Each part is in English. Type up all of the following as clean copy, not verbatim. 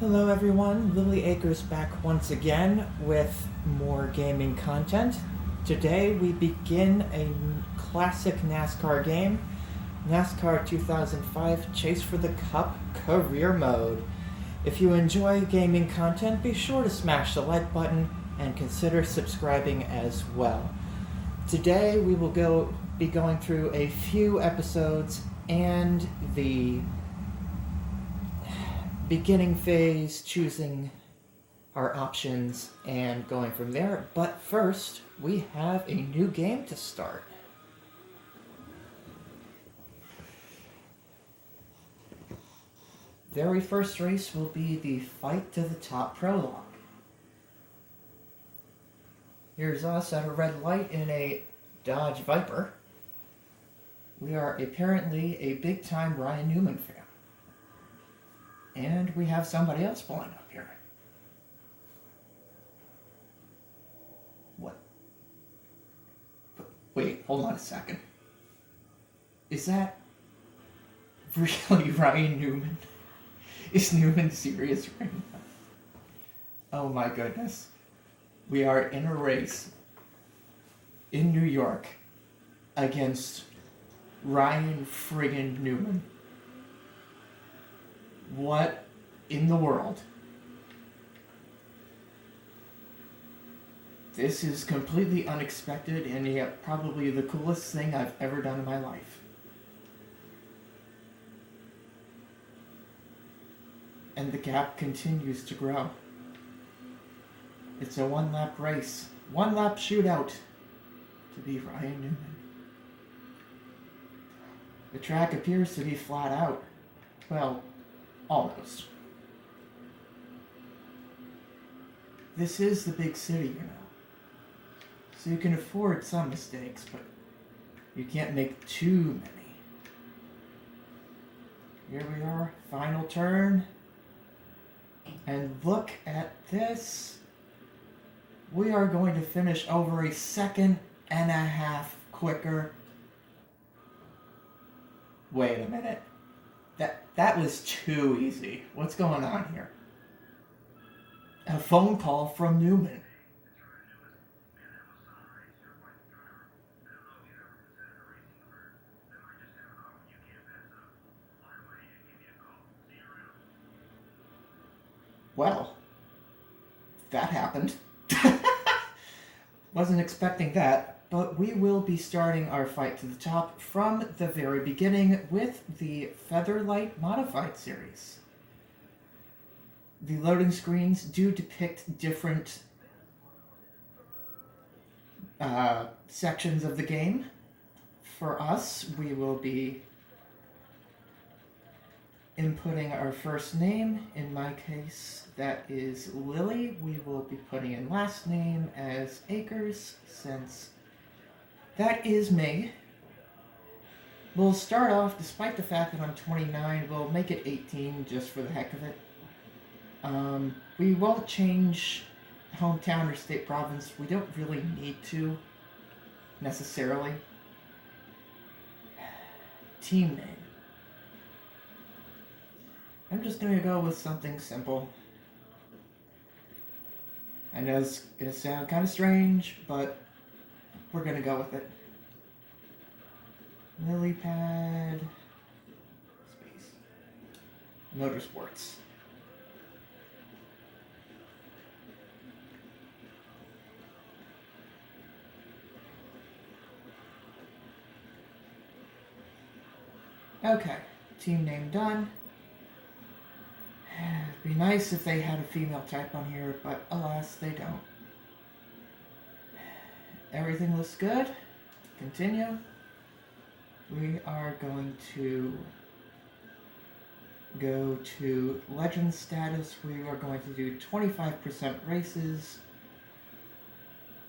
Hello everyone, Lily Acres back once again with more gaming content. Today we begin a classic NASCAR game, NASCAR 2005 Chase for the Cup Career Mode. If you enjoy gaming content, be sure to smash the like button and consider subscribing as well. Today we will be going through a few episodes and the beginning phase, choosing our options and going from there. But first, we have a new game to start. Very first race will be the Fight to the Top prologue. Here's us at a red light in a Dodge Viper. We are apparently a big-time Ryan Newman fan. And we have somebody else pulling up here. What? Wait, hold on a second. Is that really Ryan Newman? Is Newman serious right now? Oh my goodness. We are in a race in New York against Ryan friggin' Newman. What in the world? This is completely unexpected and yet probably the coolest thing I've ever done in my life. And the gap continues to grow. It's a one-lap race. One-lap shootout to be Ryan Newman. The track appears to be flat out. Well, almost. This is the big city, you know. So you can afford some mistakes, but you can't make too many. Here we are, final turn. And look at this. We are going to finish over a second and a half quicker. Wait a minute. That was too easy. What's going on here? A phone call from Newman. Well, that happened. Wasn't expecting that. But we will be starting our fight to the top from the very beginning with the Featherlight Modified series. The loading screens do depict different sections of the game. For us, we will be inputting our first name. In my case, that is Lily. We will be putting in last name as Acres, since that is me. We'll start off, despite the fact that I'm 29, we'll make it 18 just for the heck of it. We won't change hometown or state province. We don't really need to, necessarily. Team name. I'm just going to go with something simple. I know it's going to sound kind of strange, but we're going to go with it. Lilypad space Motorsports. Okay, team name done. It'd be nice if they had a female type on here, but alas, they don't. Everything looks good. Continue. We are going to go to Legend status. We are going to do 25% races.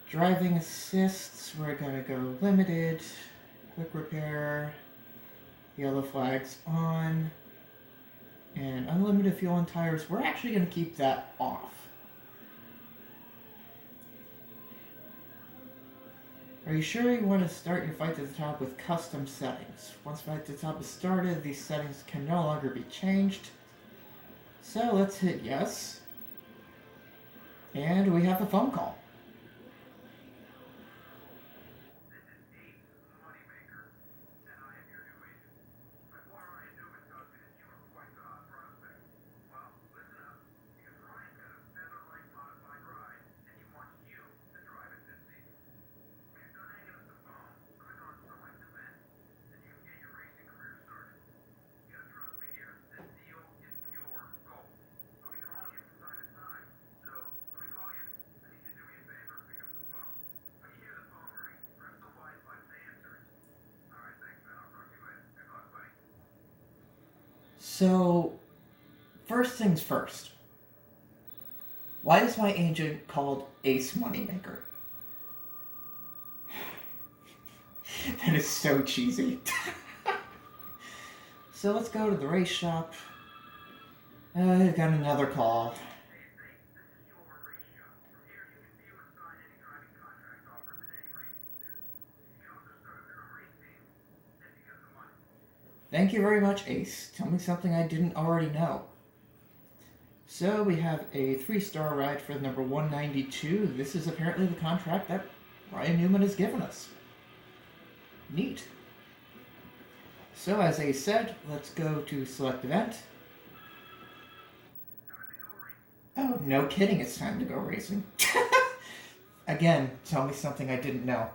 Driving assists, we're going to go limited. Quick repair. Yellow flags on. And unlimited fuel and tires, we're actually going to keep that off. Are you sure you want to start your fight to the top with custom settings? Once fight to the top is started, these settings can no longer be changed. So let's hit yes. And we have a phone call. So, first things first. Why is my agent called Ace Moneymaker? That is so cheesy. So let's go to the race shop. I've got another call. Thank you very much, Ace. Tell me something I didn't already know. So we have a 3-star ride for number 192. This is apparently the contract that Ryan Newman has given us. Neat. So as Ace said, let's go to select event. Oh, no kidding, it's time to go racing. Again, tell me something I didn't know.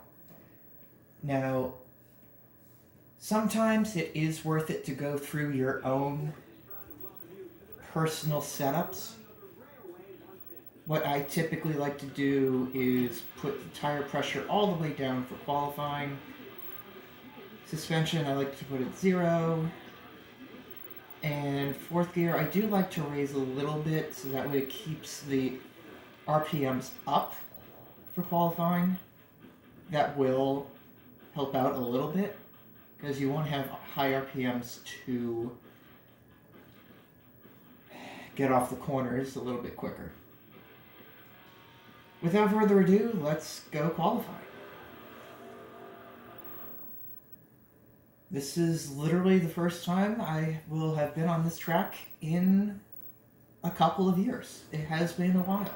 Now, sometimes it is worth it to go through your own personal setups. What I typically like to do is put the tire pressure all the way down for qualifying. Suspension, I like to put at 0. And fourth gear, I do like to raise a little bit so that way it keeps the RPMs up for qualifying. That will help out a little bit, because you want to have high RPMs to get off the corners a little bit quicker. Without further ado, let's go qualify. This is literally the first time I will have been on this track in a couple of years. It has been a while.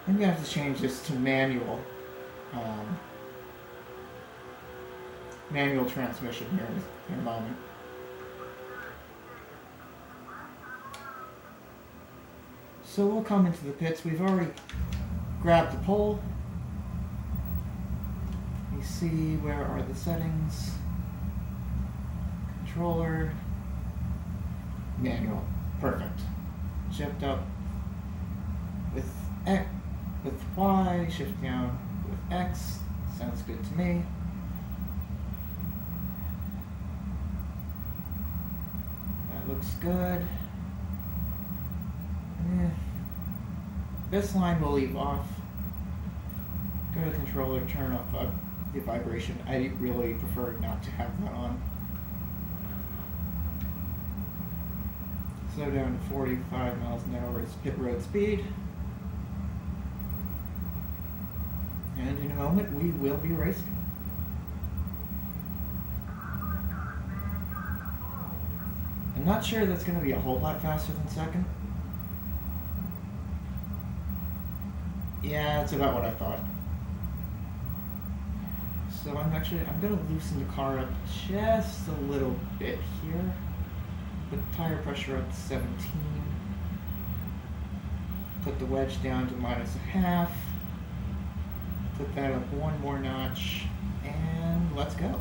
I'm going to have to change this to manual. Manual transmission here in a moment. So we'll come into the pits. We've already grabbed the pole. You see where are the settings. Controller. Manual. Perfect. Shift up with X, with Y, shift down with X. Sounds good to me. Looks good. This line will leave off. Go to controller, turn off the vibration. I really prefer not to have that on. Slow down to 45 miles an hour is pit road speed. And in a moment we will be racing. I'm not sure that's going to be a whole lot faster than second. Yeah, it's about what I thought. So I'm going to loosen the car up just a little bit here. Put the tire pressure up to 17. Put the wedge down to -0.5. Put that up one more notch. And let's go.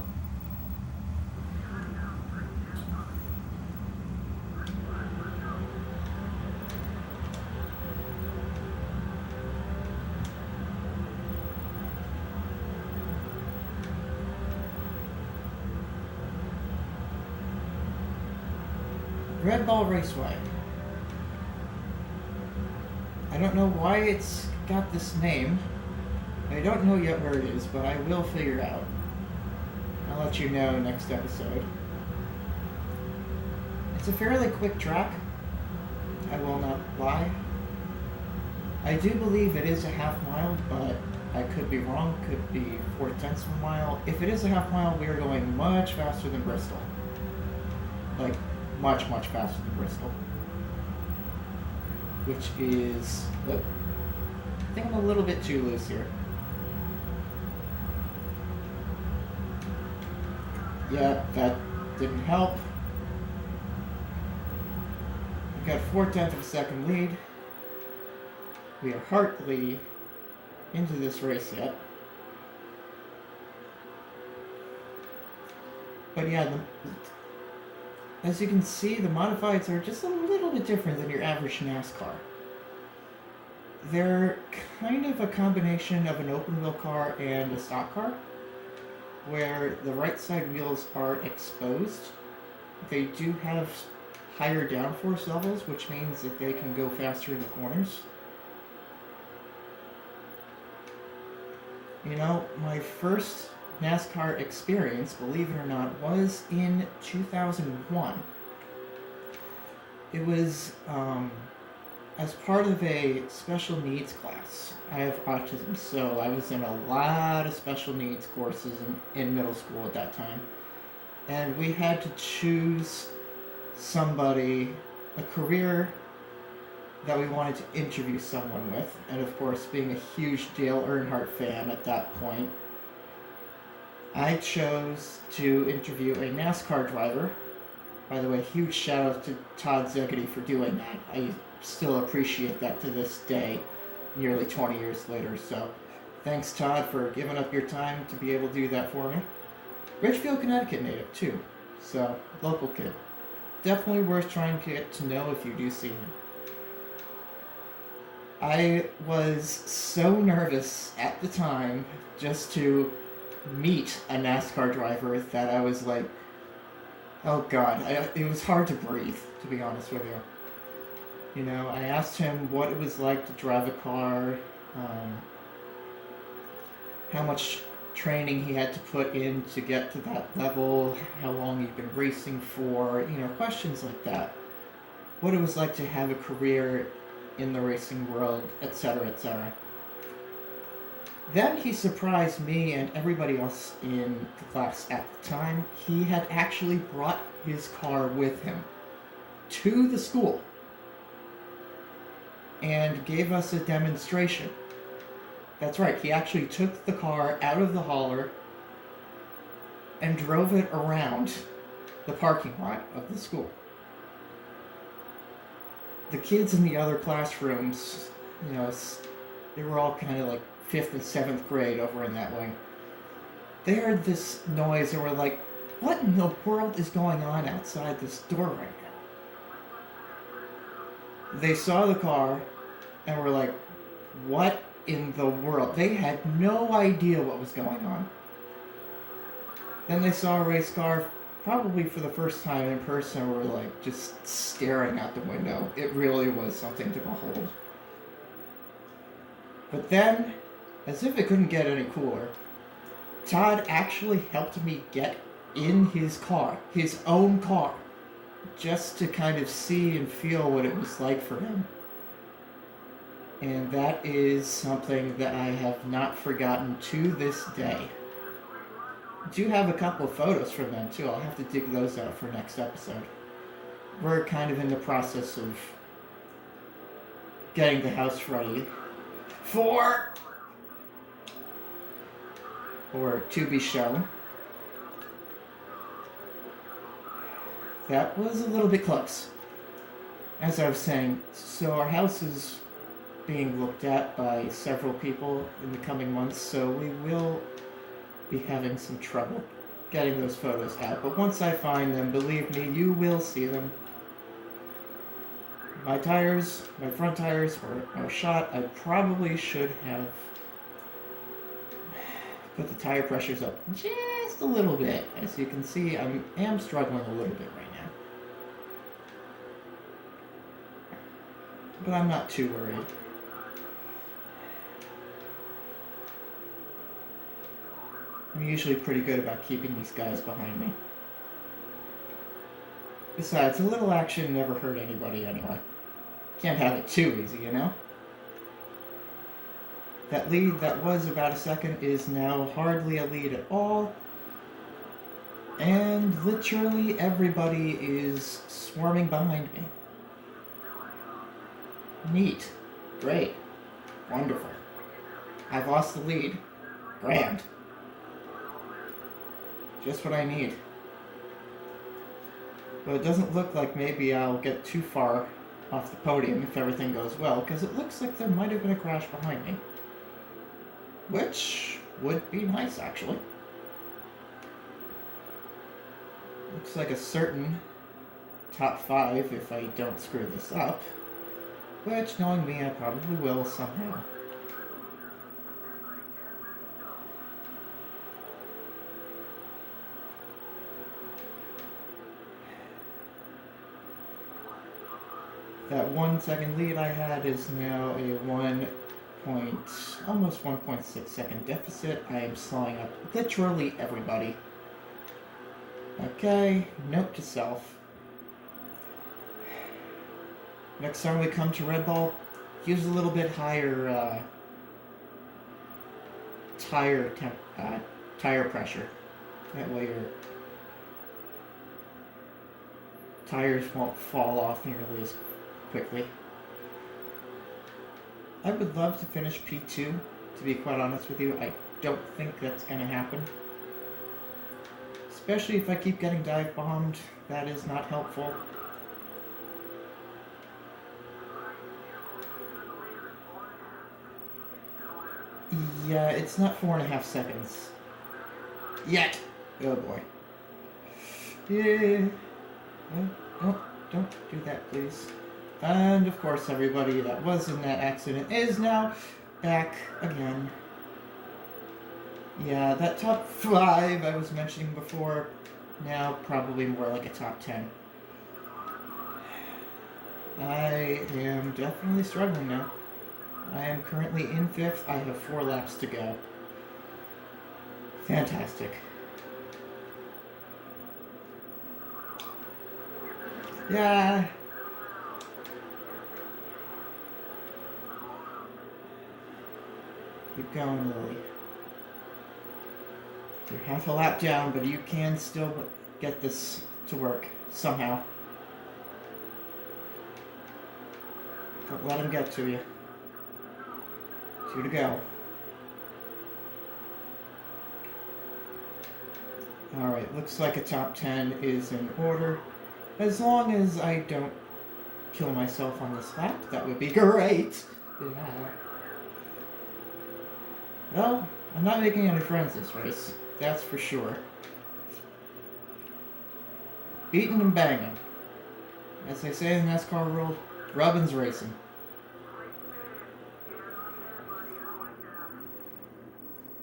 Red Ball Raceway. I don't know why it's got this name. I don't know yet where it is, but I will figure it out. I'll let you know next episode. It's a fairly quick track, I will not lie. I do believe it is a half mile, but I could be wrong. Could be 4/10 of a mile. If it is a half mile, we are going much faster than Bristol. Like, much, much faster than Bristol. Which is... Look, I think I'm a little bit too loose here. Yeah, that didn't help. We got 4/10 of a second lead. We are hardly into this race yet. But yeah, as you can see, the modifieds are just a little bit different than your average NASCAR. They're kind of a combination of an open wheel car and a stock car, where the right side wheels are exposed. They do have higher downforce levels, which means that they can go faster in the corners. You know, my first NASCAR experience, believe it or not, was in 2001. It was as part of a special needs class. I have autism, so I was in a lot of special needs courses in middle school at that time. And we had to choose somebody, a career that we wanted to interview someone with. And of course, being a huge Dale Earnhardt fan at that point, I chose to interview a NASCAR driver. By the way, huge shout out to Todd Zegedy for doing that. I still appreciate that to this day, nearly 20 years later. So thanks, Todd, for giving up your time to be able to do that for me. Ridgefield, Connecticut native, too. So, local kid. Definitely worth trying to get to know if you do see him. I was so nervous at the time just to meet a NASCAR driver that I was like, oh god, it was hard to breathe, to be honest with you. You know, I asked him what it was like to drive a car, how much training he had to put in to get to that level, how long he'd been racing for, you know, questions like that. What it was like to have a career in the racing world, etc., etc. Then he surprised me and everybody else in the class at the time. He had actually brought his car with him to the school and gave us a demonstration. That's right, he actually took the car out of the hauler and drove it around the parking lot of the school. The kids in the other classrooms, you know, they were all kind of like 5th and 7th grade over in that wing. They heard this noise and were like, what in the world is going on outside this door right now? They saw the car and were like, what in the world? They had no idea what was going on. Then they saw a race car, probably for the first time in person, and were like just staring out the window. It really was something to behold. But then, as if it couldn't get any cooler, Todd actually helped me get in his car, his own car, just to kind of see and feel what it was like for him. And that is something that I have not forgotten to this day. I do have a couple of photos from them too. I'll have to dig those out for next episode. We're kind of in the process of getting the house ready for, or to be shown. That was a little bit close. As I was saying, so our house is being looked at by several people in the coming months, so we will be having some trouble getting those photos out. But once I find them, believe me, you will see them. My tires, my front tires are shot. I probably should have put the tire pressures up just a little bit. As you can see, I am struggling a little bit right now. But I'm not too worried. I'm usually pretty good about keeping these guys behind me. Besides, a little action never hurt anybody anyway. Can't have it too easy, you know? That lead that was about a second is now hardly a lead at all. And literally everybody is swarming behind me. Neat. Great. Wonderful. I've lost the lead. Grand. Just what I need. But it doesn't look like maybe I'll get too far off the podium if everything goes well, because it looks like there might have been a crash behind me. Which would be nice, actually. Looks like a certain top 5 if I don't screw this up. Which, knowing me, I probably will somehow. That 1 second lead I had is now a almost 1.6 second deficit. I am slowing up literally everybody. Okay, note to self. Next time we come to Red Bull, use a little bit higher tire pressure. That way your tires won't fall off nearly as quickly. I would love to finish P2, to be quite honest with you. I don't think that's going to happen. Especially if I keep getting dive bombed. That is not helpful. Yeah, it's not 4.5 seconds. Yet! Oh boy. Yeah. Don't do that, please. And of course, everybody that was in that accident is now back again. Yeah, that top 5 I was mentioning before, now probably more like a top 10. I am definitely struggling now. I am currently in 5th. I have 4 laps to go. Fantastic. Yeah. Keep going, Lily. You're half a lap down, but you can still get this to work somehow. Don't let him get to you. 2 to go. Alright, looks like a top 10 is in order. As long as I don't kill myself on this lap, that would be great. Yeah. Well, I'm not making any friends this race. That's for sure. Beating and banging. As they say in the Nascar world, rubbin's racing.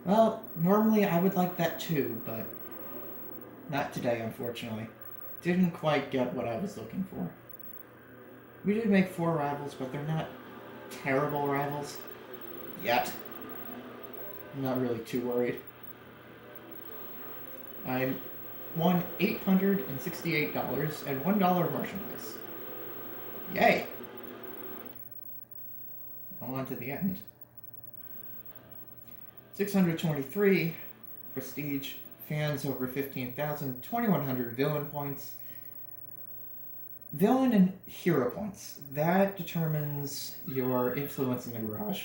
Well, normally I would like that too, but not today, unfortunately. Didn't quite get what I was looking for. We did make 4 rivals, but they're not terrible rivals. Yet. I'm not really too worried. I won $868 and $1 merchandise. Yay! On to the end. 623 prestige, fans over 15,000, 2,100 villain points. Villain and hero points. That determines your influence in the garage.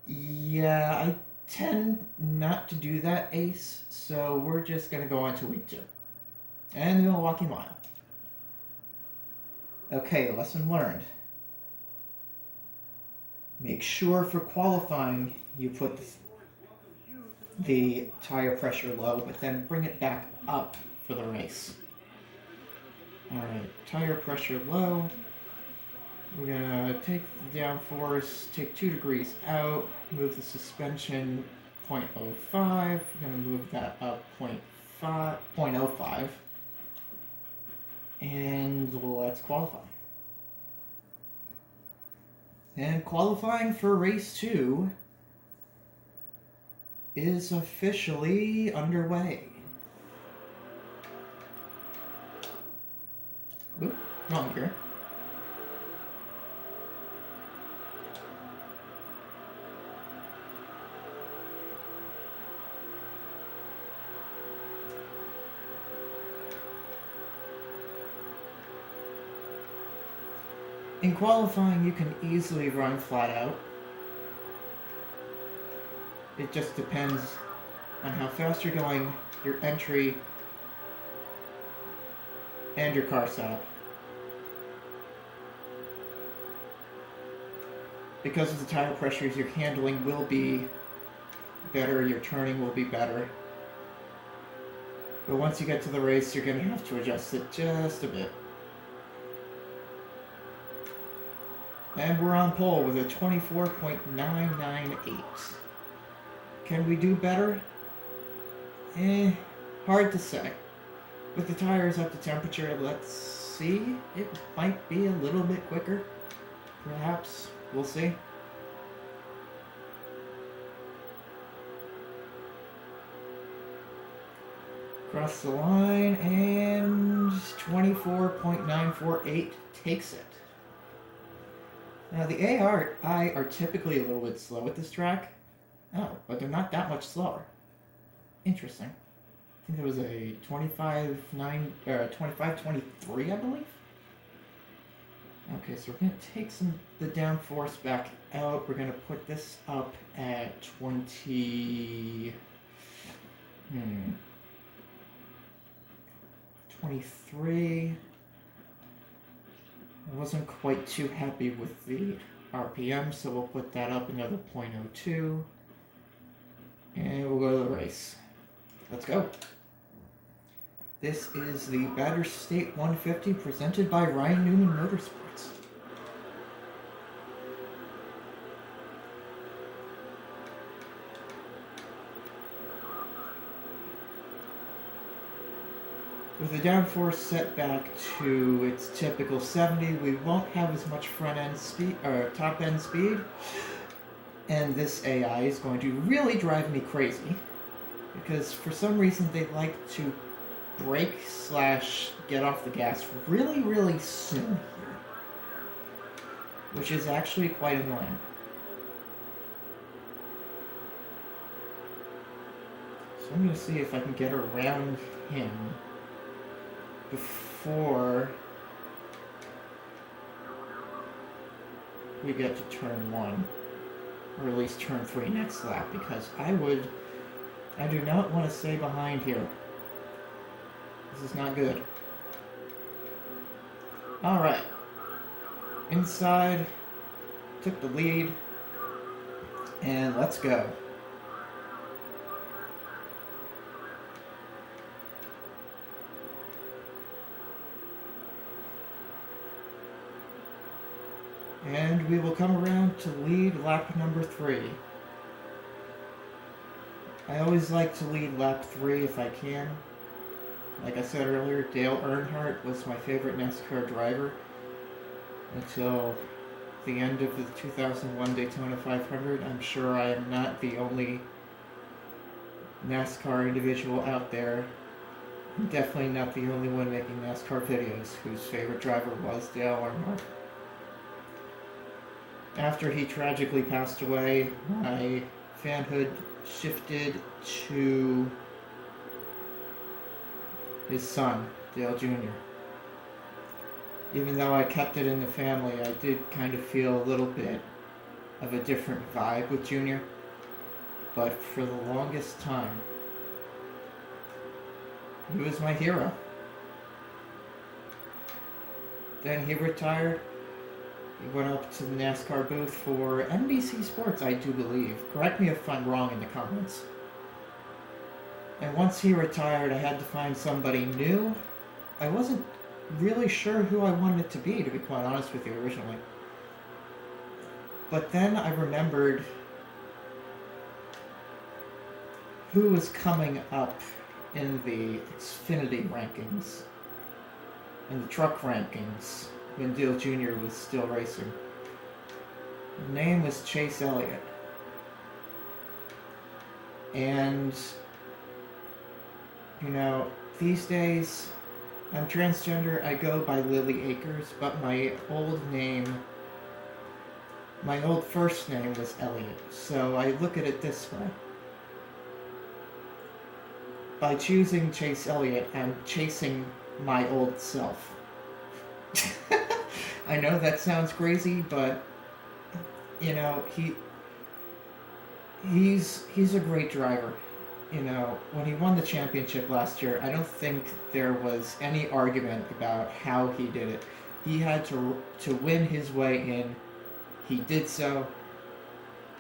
Yeah, I tend not to do that, Ace, so we're just going to go on to week 2. And the Milwaukee Mile. Okay, lesson learned. Make sure for qualifying you put the tire pressure low, but then bring it back up for the race. Alright, tire pressure low. We're gonna take the downforce, take 2 degrees out, move the suspension 0.05. We're gonna move that up 0.05. And let's qualify. And qualifying for race 2 is officially underway. Oop, wrong gear. In qualifying, you can easily run flat out. It just depends on how fast you're going, your entry, and your car setup. Because of the tire pressures, your handling will be better, your turning will be better. But once you get to the race, you're going to have to adjust it just a bit. And we're on pole with a 24.998. Can we do better? Hard to say. With the tires up to temperature, let's see. It might be a little bit quicker. Perhaps. We'll see. Cross the line, and 24.948 takes it. Now, the AI are typically a little bit slow at this track. Oh, but they're not that much slower. Interesting. I think there was a 25.23, I believe. Okay, so we're going to take the downforce back out. We're going to put this up at 23. I wasn't quite too happy with the RPM, so we'll put that up another 0.02. And we'll go to the race. Let's go. This is the Batter State 150 presented by Ryan Newman Motorsports. With the downforce set back to its typical 70, we won't have as much front end speed or top end speed. And this AI is going to really drive me crazy because for some reason they like to brake / get off the gas really, really soon here, which is actually quite annoying. So I'm going to see if I can get around him before we get to turn 1, or at least turn 3 next lap, because I do not want to stay behind here. This is not good. Alright. Inside, took the lead, and let's go. And we will come around to lead lap number 3. I always like to lead lap 3 if I can. Like I said earlier, Dale Earnhardt was my favorite NASCAR driver until the end of the 2001 Daytona 500. I'm sure I am not the only NASCAR individual out there. I'm definitely not the only one making NASCAR videos whose favorite driver was Dale Earnhardt. After he tragically passed away, my fanhood shifted to his son, Dale Jr. Even though I kept it in the family, I did kind of feel a little bit of a different vibe with Jr. But for the longest time, he was my hero. Then he retired. He went up to the NASCAR booth for NBC Sports, I do believe. Correct me if I'm wrong in the comments. And once he retired, I had to find somebody new. I wasn't really sure who I wanted it to be quite honest with you, originally. But then I remembered who was coming up in the Xfinity rankings, in the truck rankings, when Dale Jr. was still racing. His name was Chase Elliott. And, you know, these days, I'm transgender, I go by Lily Akers, but my old first name was Elliot, so I look at it this way. By choosing Chase Elliott, I'm chasing my old self. I know that sounds crazy, but, you know, he's a great driver. You know, when he won the championship last year, I don't think there was any argument about how he did it. He had to win his way in. He did so.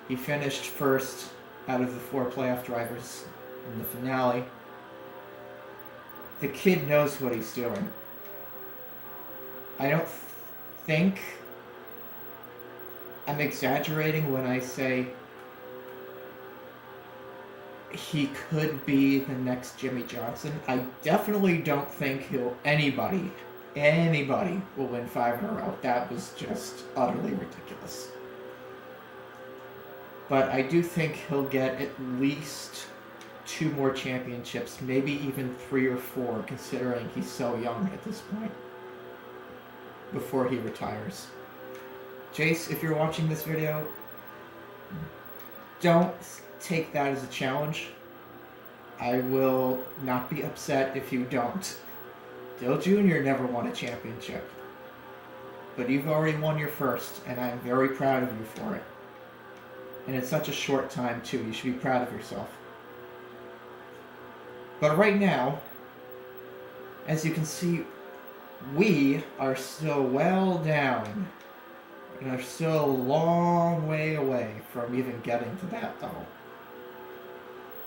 He finished first out of the 4 playoff drivers in the finale. The kid knows what he's doing. I don't think I'm exaggerating when I say he could be the next Jimmy Johnson. I definitely don't think anybody will win 5 in a row. That was just utterly ridiculous. But I do think he'll get at least 2 more championships, maybe even 3 or 4, considering he's so young at this point, before he retires. Jace, if you're watching this video, don't take that as a challenge. I will not be upset if you don't. Dale Jr. never won a championship, but you've already won your first, and I'm very proud of you for it. And in such a short time, too. You should be proud of yourself. But right now, as you can see, we are still well down, and are still a long way away from even getting to that level.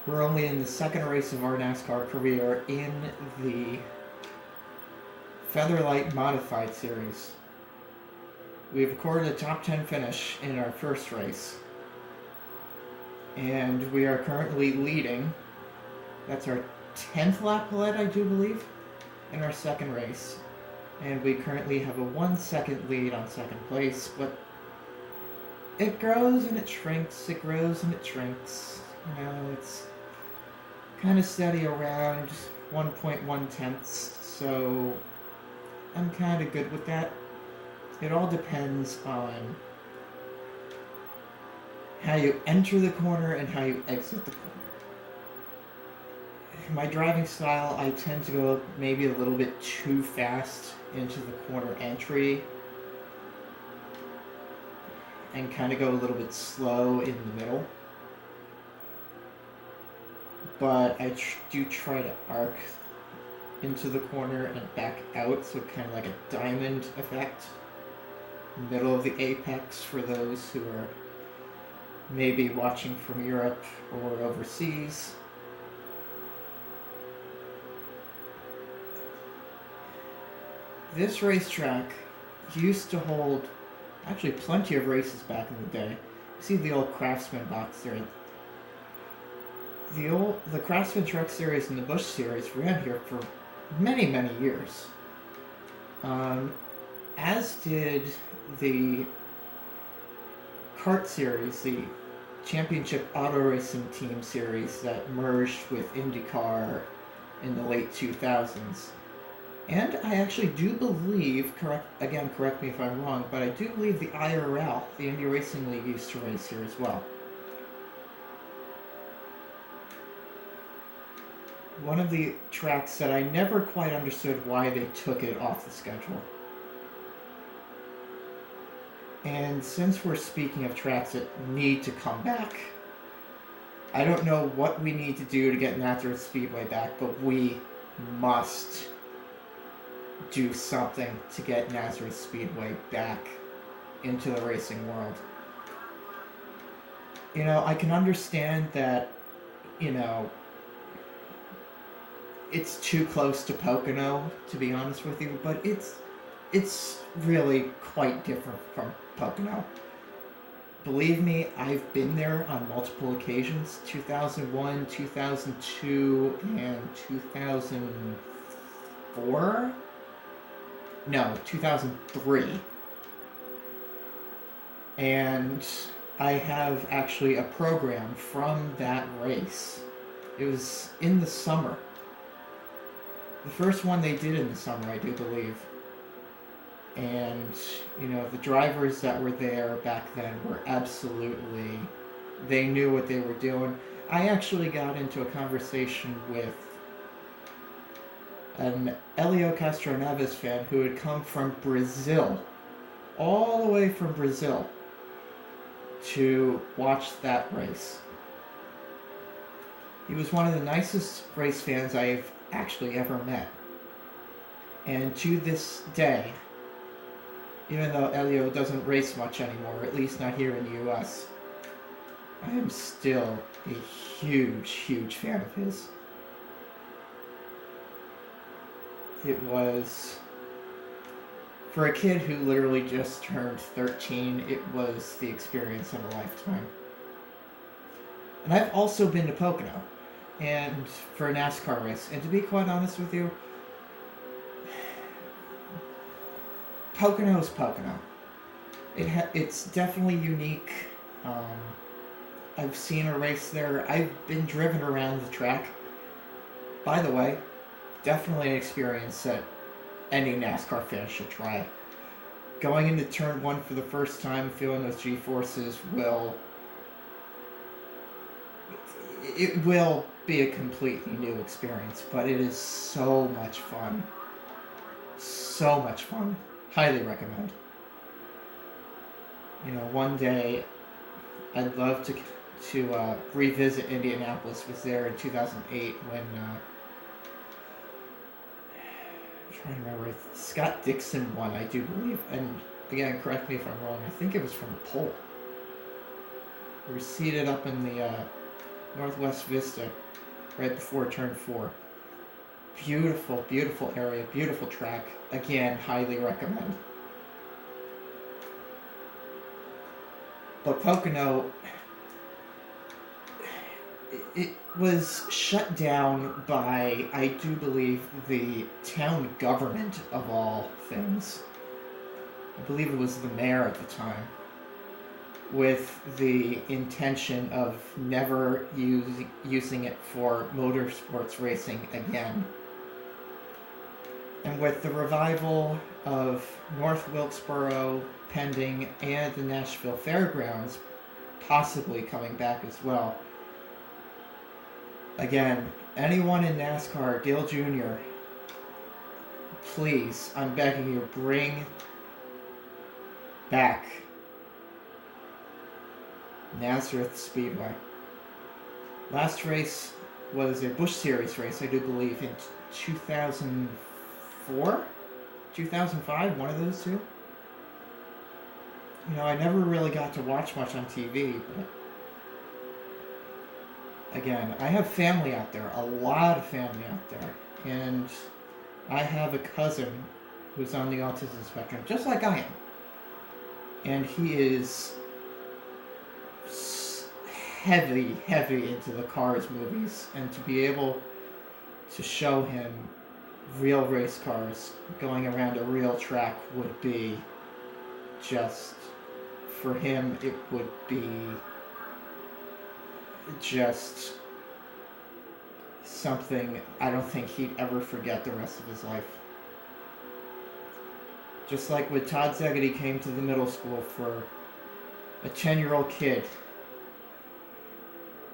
We're only in the 2nd race of our NASCAR career in the Featherlight Modified Series. We've recorded a top 10 finish in our first race, and we are currently leading. That's our 10th lap led, I do believe, in our 2nd race. And we currently have a 1-second lead on 2nd place, but it grows and it shrinks, it grows and it shrinks. You know, it's kind of steady around 1.1 tenths, so I'm kind of good with that. It all depends on how you enter the corner and how you exit the corner. My driving style, I tend to go maybe a little bit too fast into the corner entry and kind of go a little bit slow in the middle. But I do try to arc into the corner and back out, so kind of like a diamond effect. Middle of the apex for those who are maybe watching from Europe or overseas. This racetrack used to hold actually plenty of races back in the day. You see the old Craftsman box there. The Craftsman Truck Series and the Busch Series ran here for many, many years. As did the Kart Series, the Championship Auto Racing Team Series that merged with IndyCar in the late 2000s. And I actually do believe, correct me if I'm wrong, but I do believe the IRL, the Indy Racing League, used to race here as well. One of the tracks that I never quite understood why they took it off the schedule. And since we're speaking of tracks that need to come back, I don't know what we need to do to get Nazareth Speedway back, but we must do something to get Nazareth Speedway back into the racing world. You know, I can understand that, you know, it's too close to Pocono, to be honest with you, but it's really quite different from Pocono. Believe me, I've been there on multiple occasions, 2001, 2002, and 2004? No, 2003. And I have actually a program from that race. It was in the summer. The first one they did in the summer, I do believe. And, the drivers that were there back then were absolutely... They knew what they were doing. I actually got into a conversation with an Elio Castroneves fan who had come from Brazil, all the way from Brazil, to watch that race. He was one of the nicest race fans I've actually ever met. And to this day, even though Elio doesn't race much anymore, at least not here in the US, I am still a huge, huge fan of his. It was, for a kid who literally just turned 13, it was the experience of a lifetime. And I've also been to Pocono, and for a NASCAR race, and to be quite honest with you, Pocono is Pocono. It's definitely unique. I've seen a race there. I've been driven around the track. By the way, definitely an experience that any NASCAR fan should try. Going into turn 1 for the first time, feeling those G-forces will be a completely new experience, but it is so much fun. So much fun. Highly recommend. One day I'd love to revisit Indianapolis. Was there in 2008 when I'm trying to remember, Scott Dixon won, I do believe, and again, correct me if I'm wrong, I think it was from a pole. We were seated up in the Northwest Vista right before turn 4. Beautiful, beautiful area, beautiful track. Again, highly recommend. But Pocono, it was shut down by, I do believe, the town government of all things. I believe it was the mayor at the time, with the intention of never using it for motorsports racing again. And with the revival of North Wilkesboro pending and the Nashville Fairgrounds possibly coming back as well. Again, anyone in NASCAR, Dale Jr., please, I'm begging you, bring back Nazareth Speedway. Last race was a Busch Series race, I do believe, in 2004? 2005, one of those two. I never really got to watch much on TV, but again, I have family out there, a lot of family out there, and I have a cousin who's on the autism spectrum, just like I am, and he is heavy into the Cars movies, and to be able to show him real race cars going around a real track would be just, for him, it would be just something I don't think he'd ever forget the rest of his life. Just like when Todd Szegedy came to the middle school for a 10-year-old kid,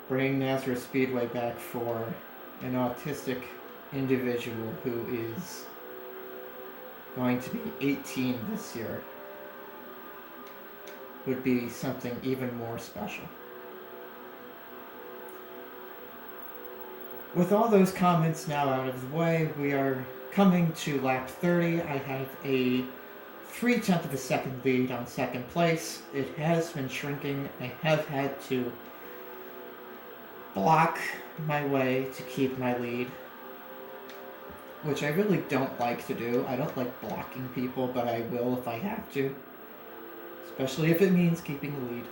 bringing Nazareth Speedway back for an autistic individual who is going to be 18 this year would be something even more special. With all those comments now out of the way, we are coming to lap 30. I have a 0.3 of a second lead on second place. It has been shrinking. I have had to block my way to keep my lead, which I really don't like to do. I don't like blocking people, but I will if I have to, especially if it means keeping the lead.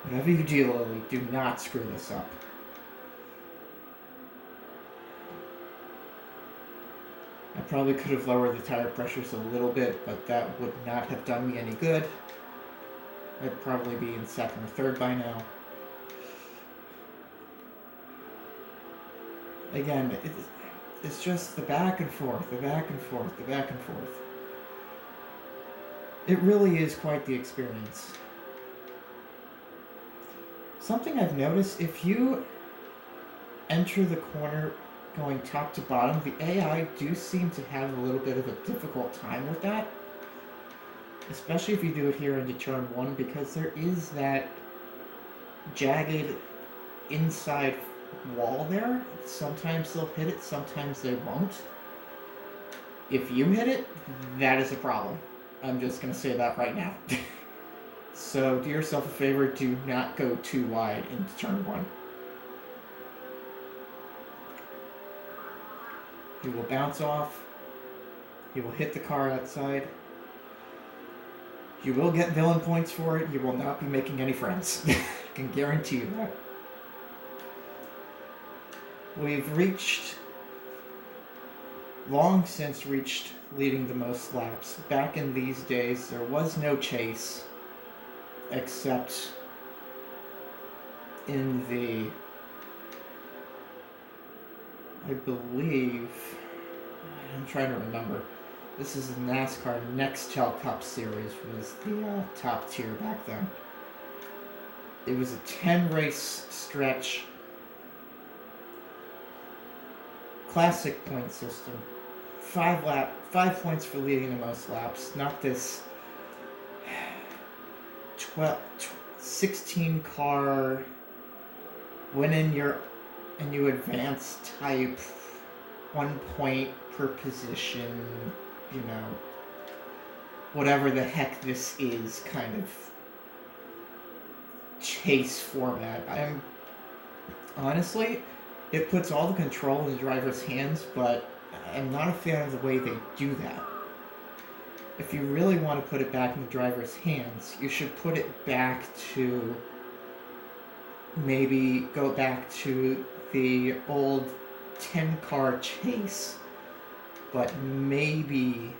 Whatever you do, Lily, do not screw this up. probably could have lowered the tire pressures a little bit, but that would not have done me any good. I'd probably be in second or third by now. Again, it's just the back and forth, the back and forth, the back and forth. It really is quite the experience. Something I've noticed, if you enter the corner going top to bottom, the AI do seem to have a little bit of a difficult time with that. Especially if you do it here into turn 1, because there is that jagged inside wall there. Sometimes they'll hit it, sometimes they won't. If you hit it, that is a problem. I'm just going to say that right now. So do yourself a favor, do not go too wide into turn 1. You will bounce off. You will hit the car outside. You will get villain points for it. You will not be making any friends. I can guarantee you that. We've long since reached leading the most laps. Back in these days, there was no chase, except in the, I believe, I'm trying to remember. This is the NASCAR Nextel Cup Series, was the top tier back then. It was a 10-race stretch. Classic point system. 5 points for leading the most laps. Not this 16 car win in your and you advance type 1 point per position, you know, whatever the heck this is kind of chase format. Honestly, it puts all the control in the driver's hands, but I'm not a fan of the way they do that. If you really want to put it back in the driver's hands, you should put it back to, maybe go back to the old 10-car chase, but maybe